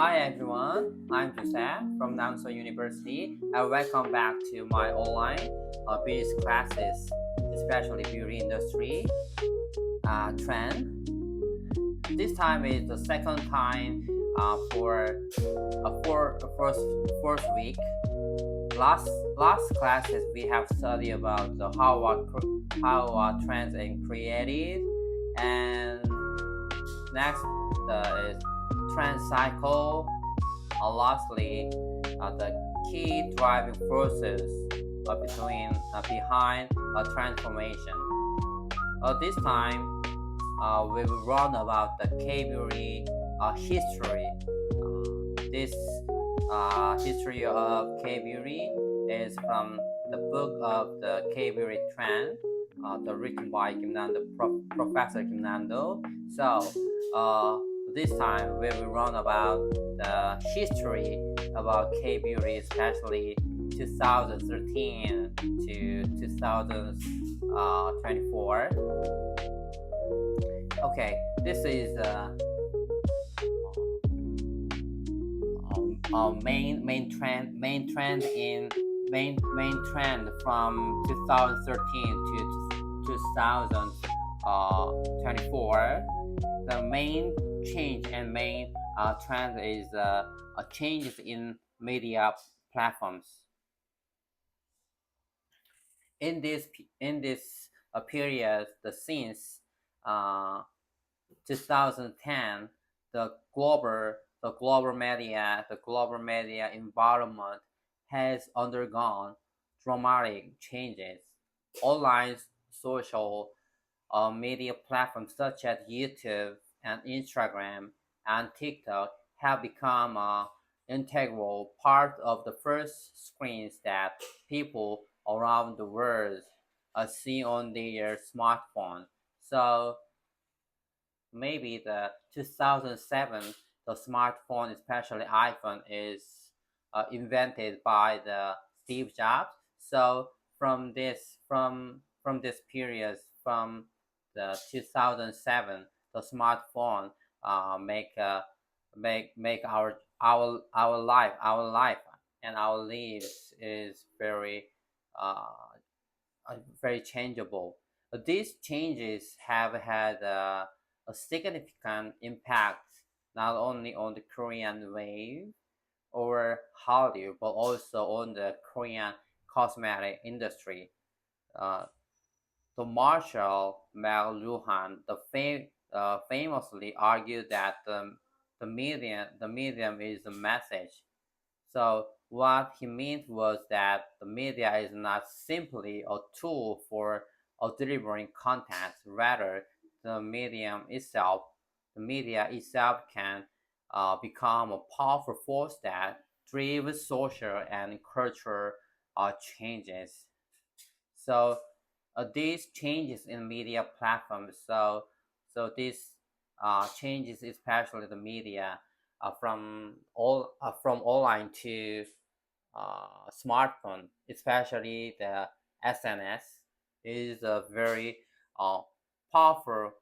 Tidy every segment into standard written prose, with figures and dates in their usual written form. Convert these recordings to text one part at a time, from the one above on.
Hi everyone, I'm Joseph from Namso University and welcome back to my online business classes, especially beauty industry trend. This time is the second time for first week. Last classes we have studied about the how trends in creative, and next is trend cycle. Lastly, the key driving forces behind a transformation. This time, we will learn about the K-beauty history. This history of K-beauty is from the book of the K-beauty trend, written by Professor Kim Nando. So, this time we will learn about the history about K-beauty, especially 2013 to 2024. Okay, this is main trend from 2013 to 2024. The main change and main trend is changes in media platforms. In this period, the since uh, 2010, the global media environment has undergone dramatic changes. Online social media platforms such as YouTube and Instagram and TikTok have become an integral part of the first screens that people around the world see on their smartphone. So maybe the 2007, the smartphone, especially iPhone, is invented by the Steve Jobs. So from this period, from the 2007, the smartphone make our life and our lives is very changeable. These changes have had a significant impact not only on the Korean wave or Hallyu, but also on the Korean cosmetic industry. Uh, the Marshall McLuhan famously argued that the medium is the message. So what he meant was that the media is not simply a tool for delivering content. Rather, the media itself can become a powerful force that drives social and cultural changes. So these changes in media platforms. So these changes, especially the media, from online to smartphone, especially the SNS, is a very uh, powerful,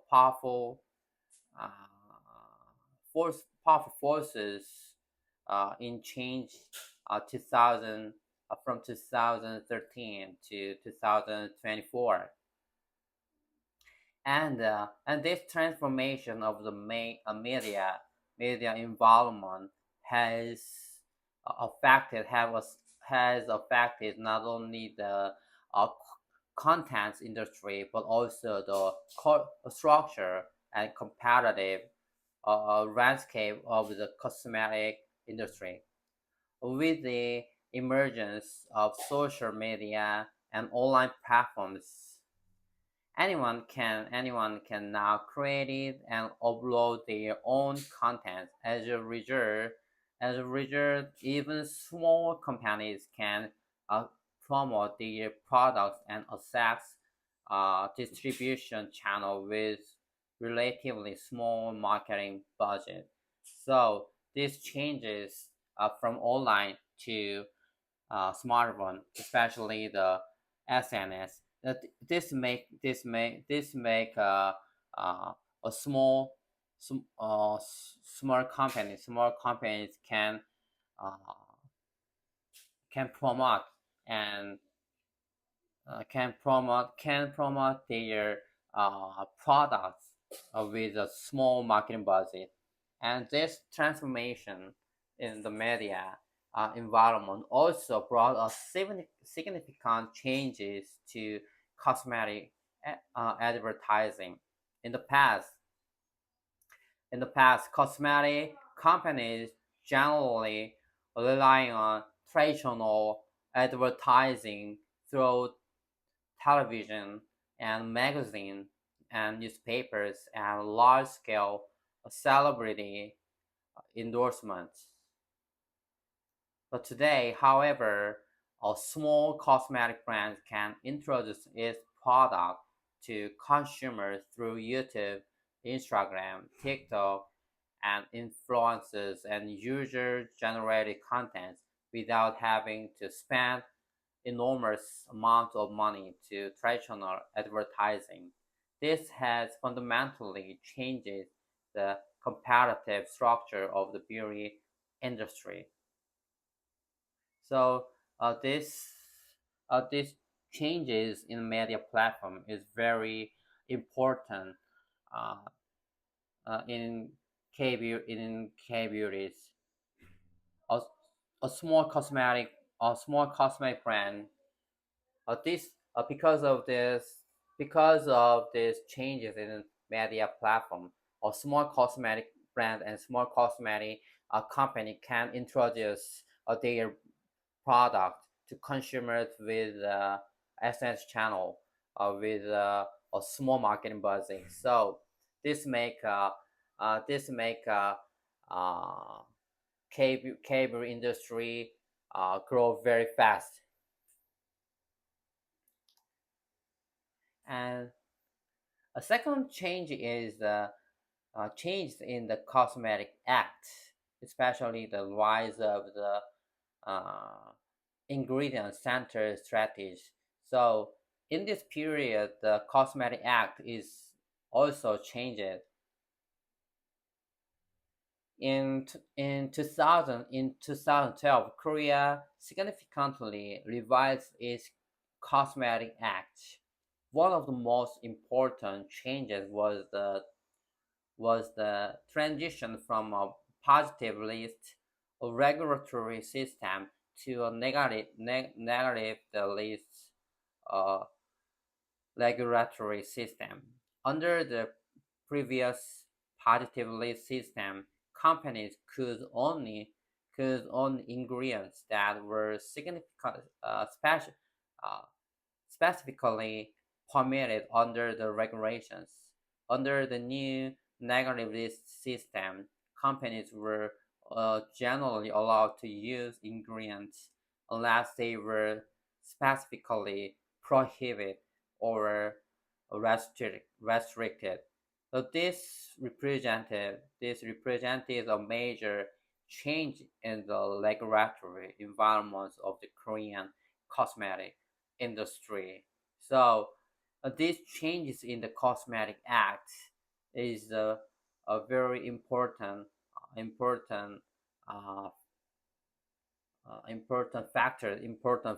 powerful uh, powerful forces in change 2000 from 2013 to 2024. And this transformation of the media environment has affected has affected not only the contents industry, but also the structure and competitive landscape of the cosmetic industry. With the emergence of social media and online platforms, anyone can now create it and upload their own content. As a result, even small companies can uh, promote their products and access distribution channel with relatively small marketing budget. So this changes from online to smartphone, especially the SNS. That this make a small small companies uh, can promote and can promote their products with a small marketing budget, and this transformation in the media environment also brought us significant changes to cosmetic advertising. In the past, cosmetic companies generally rely on traditional advertising through television and magazine and newspapers and large scale celebrity endorsements. But today, however, a small cosmetic brand can introduce its product to consumers through YouTube, Instagram, TikTok, and influencers and user generated content without having to spend enormous amounts of money to traditional advertising. This has fundamentally changed the competitive structure of the beauty industry. So this changes in media platform is very important uh, in K beauties. A, a small cosmetic brand this because of these changes in media platform, a small cosmetic brand and small cosmetic company can introduce their product to consumers with SNS channel with a small marketing budget. So this make uh, cable industry grow very fast. And a second change is the change in the Cosmetic Act, especially the rise of the uh, ingredient center strategy. So in this period, the Cosmetic Act is also changed. In 2012, Korea significantly revised its Cosmetic Act. One of the most important changes was the transition from a positive list regulatory system to a negative list uh, regulatory system. Under the previous positive list system, companies could own ingredients that were uh, specifically permitted under the regulations. Under the new negative list system, companies were generally allowed to use ingredients unless they were specifically prohibited or restricted. So this represented a major change in the regulatory environments of the Korean cosmetic industry. So these changes in the Cosmetic Act is a very uh, important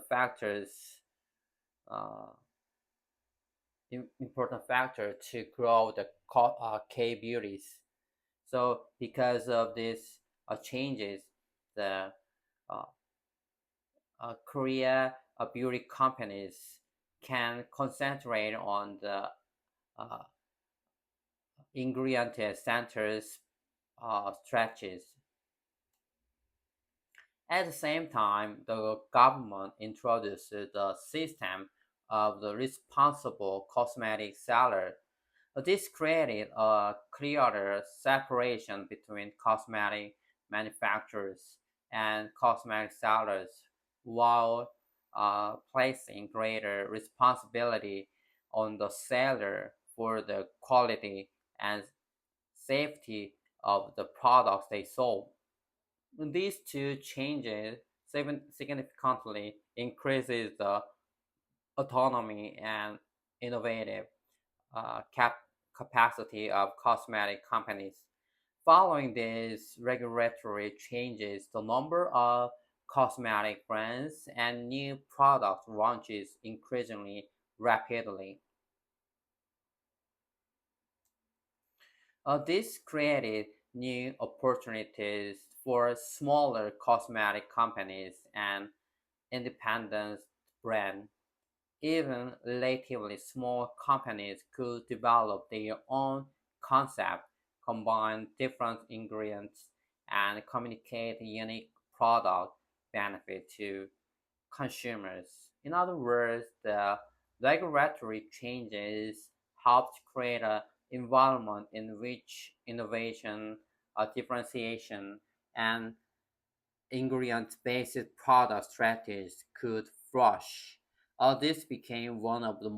factors uh, important factor to grow the K beauties. So because of these changes, the uh, Korea beauty companies can concentrate on the uh, ingredient centers stretches. At the same time, the government introduced the system of the responsible cosmetic seller. This created a clearer separation between cosmetic manufacturers and cosmetic sellers while placing greater responsibility on the seller for the quality and safety of the products they sold. These two changes significantly increases the autonomy and innovative capacity of cosmetic companies. Following these regulatory changes, the number of cosmetic brands and new product launches increasingly rapidly. This created new opportunities for smaller cosmetic companies and independent brands. Even relatively small companies could develop their own concept, combine different ingredients, and communicate unique product benefit to consumers. In other words, the regulatory changes helped create an environment in which innovation, differentiation, and ingredient-based product strategies could flourish. This became one of the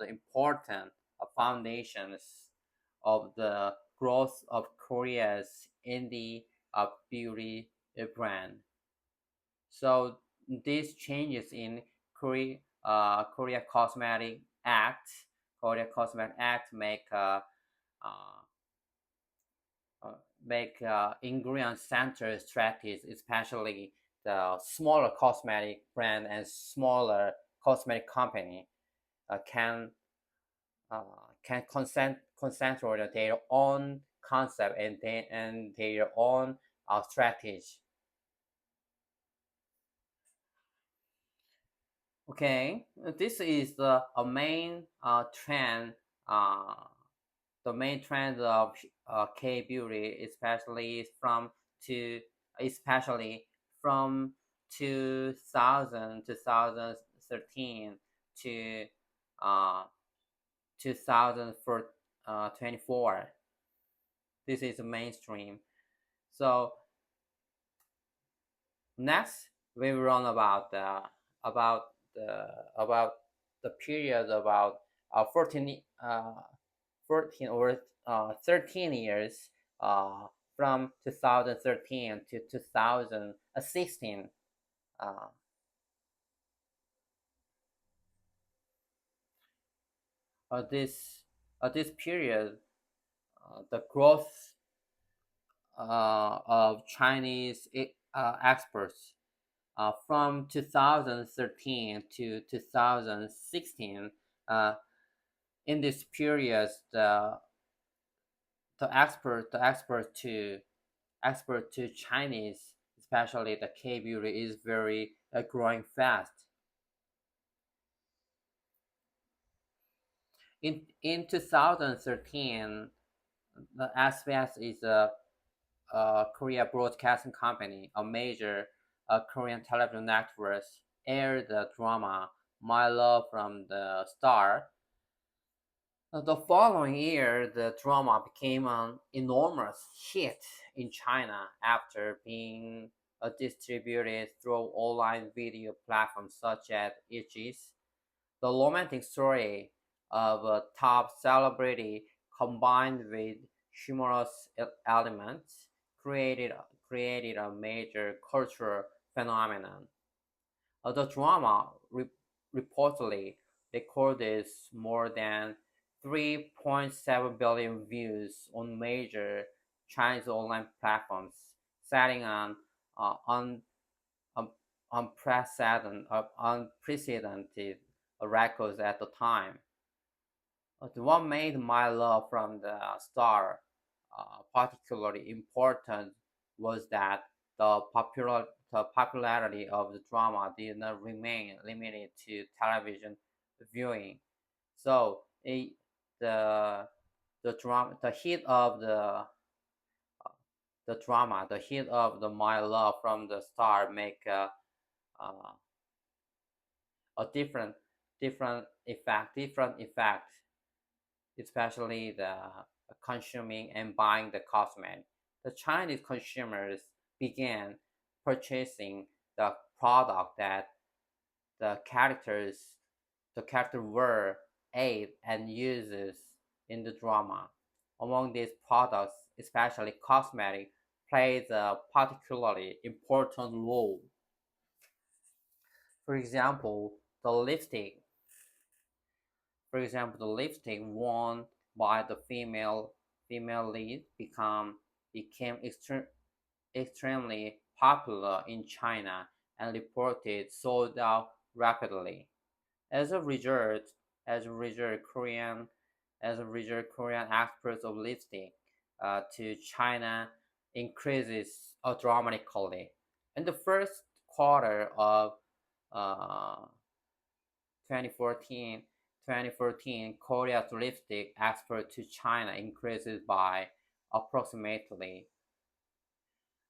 important foundations of the growth of Korea's indie beauty brand. So these changes in Korea, Korea Cosmetic Act, Korea Cosmetic Act uh, uh, make ingredient center strategies, especially the smaller cosmetic brand and smaller cosmetic company uh, can uh, can concentrate their own concept and their own strategy. Okay, this is a main trend. Uh, the main trend of K beauty, especially from 2013 to uh, 2024. This is mainstream. So next, we will learn about about the period about 14 14 or 13 years uh, from 2013 to 2016. Uh, this this period, the growth of Chinese experts from 2013 to 2016. Uh, in this period, the expert to Chinese, especially the K beauty, is very growing fast. In 2013, the SBS is a Korea Broadcasting Company, a major Korean television network, aired the drama My Love from the Star. The following year, the drama became an enormous hit in China after being distributed through online video platforms such as Ichis. The romantic story of a top celebrity combined with humorous elements created created a major cultural phenomenon. The drama reportedly recorded more than 3.7 billion views on major Chinese online platforms, setting an un- unprecedented records at the time. What made My Love from the Star particularly important was that the popularity of the drama did not remain limited to television viewing. So the the hit of the hit of the My Love from the Star make uh, a different effect, especially the consuming and buying the cosmetic. The Chinese consumers began purchasing the product that the characters the character were ate and uses in the drama. Among these products, especially cosmetic, plays a particularly important role. For example, the lipstick. For example, the lipstick won by the female lead became extremely popular in China and reported sold out rapidly. As a result, as a result, Korean as a result, Korean exports of lipstick to China increases dramatically. In the first quarter of uh, 2014, 2014, Korea's lipstick export to China increases by approximately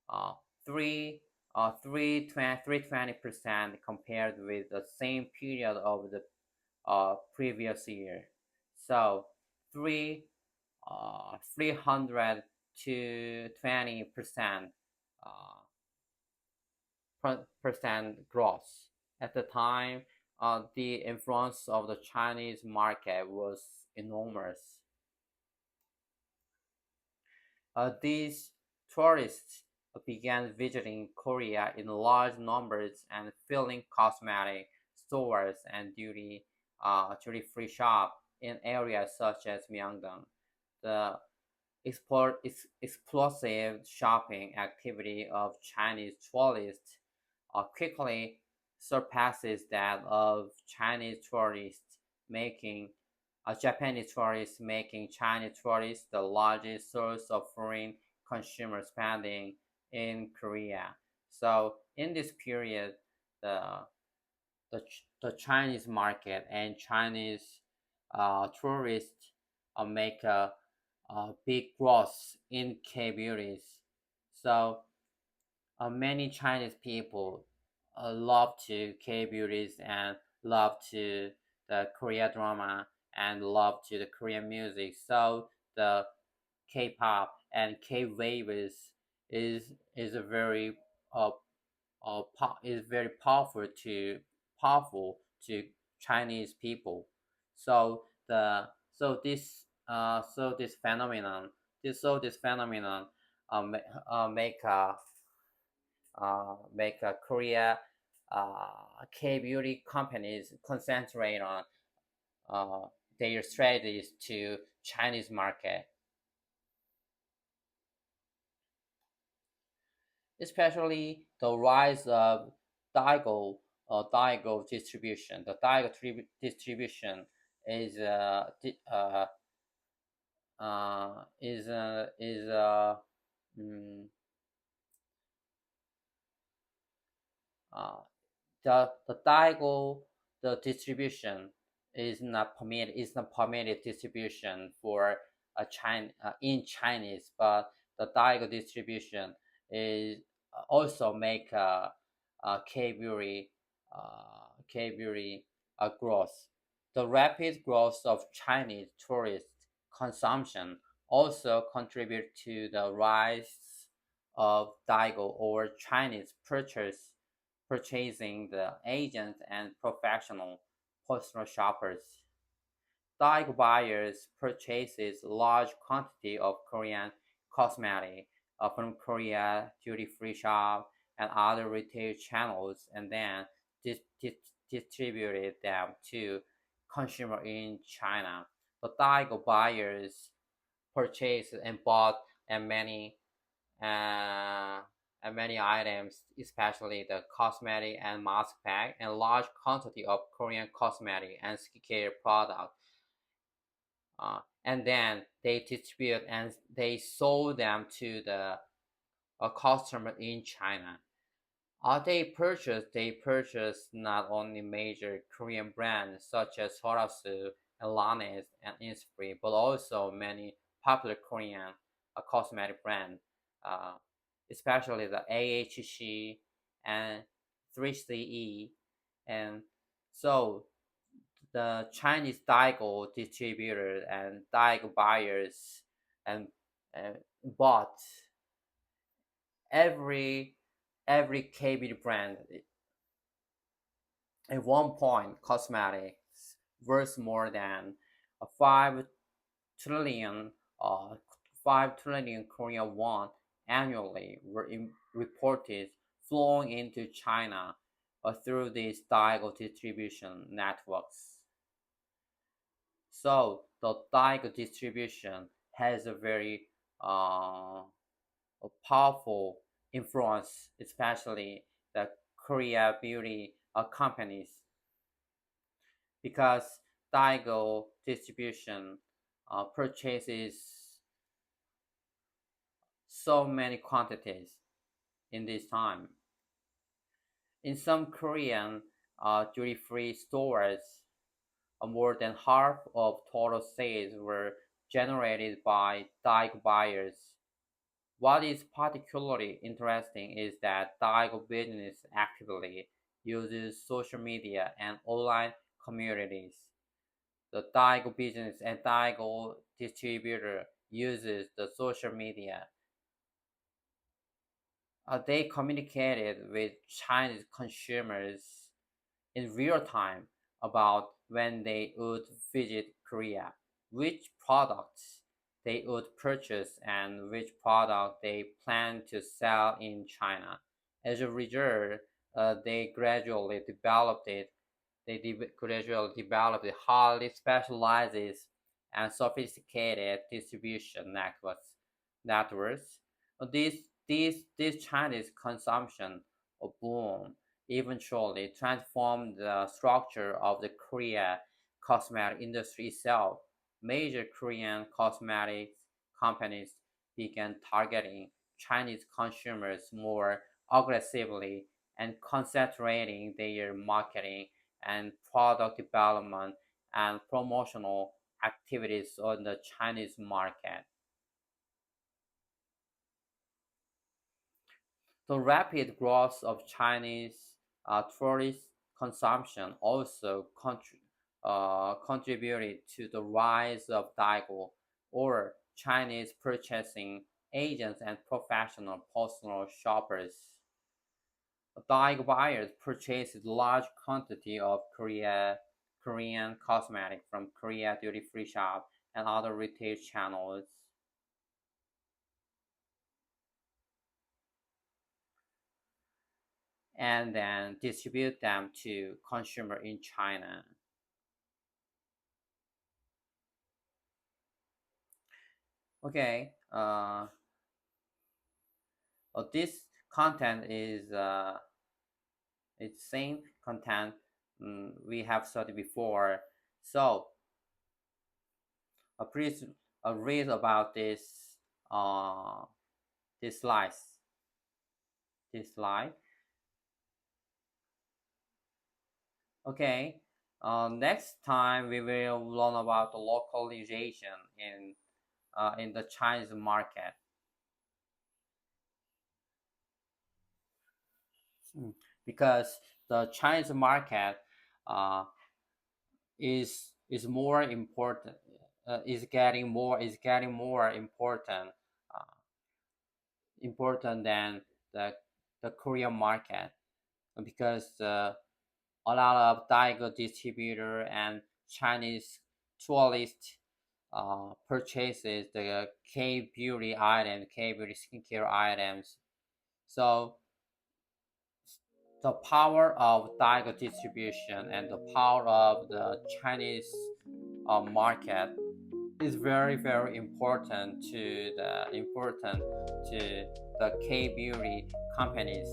uh, 3 320% compared with the same period of the previous year. So 3 300 to 20% uh, percent growth. At the time, the influence of the Chinese market was enormous. These tourists began visiting Korea in large numbers and filling cosmetic stores and duty-free shop in areas such as Myeongdong. The explosive shopping activity of Chinese tourists quickly surpasses that of Chinese tourists, making Japanese tourists making Chinese tourists the largest source of foreign consumer spending in Korea. So in this period, the the Chinese market and Chinese tourists make a big growth in K beauties. So many Chinese people love to K beauties and love to the Korea drama and love to the Korean music. So the K-pop and K-wave is a very uh, is very powerful to Chinese people. So the so this phenomenon this phenomenon uh, ma- make Korea K beauty companies concentrate on uh, their strategies to Chinese market, especially the rise of Daigou Daigou distribution. The distribution is is mm, uh, the Daigou the distribution is not permitted distribution for a in Chinese, but the Daigou distribution is also make K beauty growth. The rapid growth of Chinese tourist consumption also contribute to the rise of Daigou or Chinese purchasing the agents and professional personal shoppers. Daigou buyers purchases large quantity of Korean cosmetic from Korea duty-free shop and other retail channels and then dis- dis- distributed them to consumer in China. The Daigou buyers purchased and bought and uh, many items, especially the cosmetic and mask pack, and large quantity of Korean cosmetic and skincare product. And then they distribute and they sold them to the customer in China. They purchased not only major Korean brands such as Sorasu and Laneige and Innisfree, but also many popular Korean cosmetic brands, uh, especially the AHC and 3CE. And so the Chinese Daigou distributors and Daigou buyers and bought every KB brand. At one point, cosmetics worth more than a 5 trillion, uh, 5 trillion Korean won annually were reported flowing into China through these Daigou distribution networks. So the Daigou distribution has a very a powerful influence, especially the Korea beauty companies, because Daigou distribution purchases so many quantities in this time. In some Korean duty-free stores, more than half of total sales were generated by Daigou buyers. What is particularly interesting is that Daigou business actively uses social media and online communities. The Daigou business and Daigou distributor uses the social media. They communicated with Chinese consumers in real time about when they would visit Korea, which products they would purchase, and which product they plan to sell in China. As a result, they gradually developed it. Gradually developed highly specialized and sophisticated distribution networks. This Chinese consumption boom eventually transformed the structure of the Korea cosmetic industry itself. Major Korean cosmetics companies began targeting Chinese consumers more aggressively and concentrating their marketing and product development and promotional activities on the Chinese market. The rapid growth of Chinese tourist consumption also contributed to the rise of Daigou, or Chinese purchasing agents and professional personal shoppers. Daigou buyers purchased large quantity of Korean cosmetics from Korea duty-free shop and other retail channels, and then distribute them to consumer in China. Okay, this content is it's same content we have studied before. So please read about uh, this slides. This slide. Okay. Next time we will learn about the localization in the Chinese market. Because the Chinese market uh, is more important, is getting more uh, important than the the Korean market, because a lot of Daigou distributor and Chinese tourist purchases the K beauty items, K beauty skincare items. So the power of Daigou distribution and the power of the Chinese market is very important to the K beauty companies.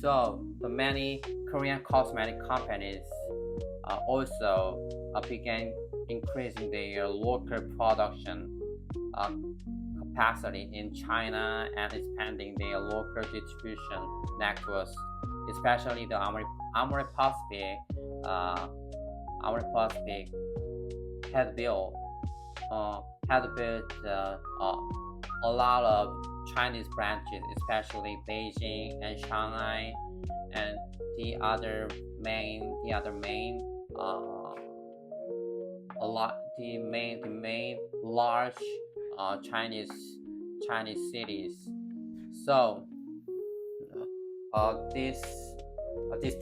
So the many Korean cosmetic companies also began increasing their local production uh, capacity in China and expanding their local distribution networks, especially the Amore Pacific. Uh, Amore Pacific had built uh, had built a lot of Chinese branches, especially Beijing and Shanghai, and the other main uh, the main large Chinese cities. So this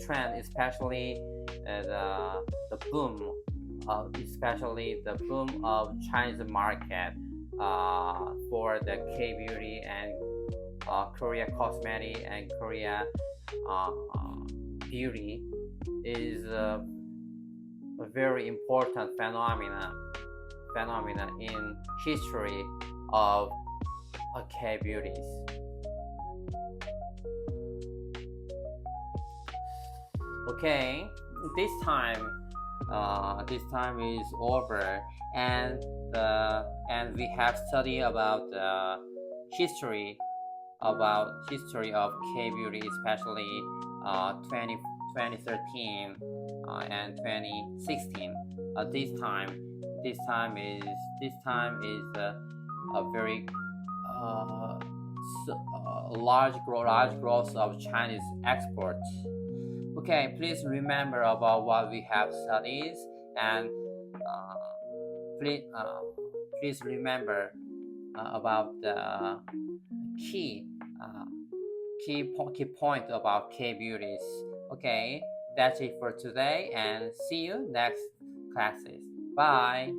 trend, especially especially the boom of Chinese market for the K beauty and Korea cosmetic and Korea uh, beauty is a very important phenomena in history of K-beauties. Okay, this time this time is over, and we have studied about the history history of K-beauty, especially 2013 and 2016. This time is a very large growth of Chinese exports. Okay, please remember about what we have studied, and uh, please please remember about the key uh, key point about K beauties. Okay, that's it for today, and see you next classes. Bye.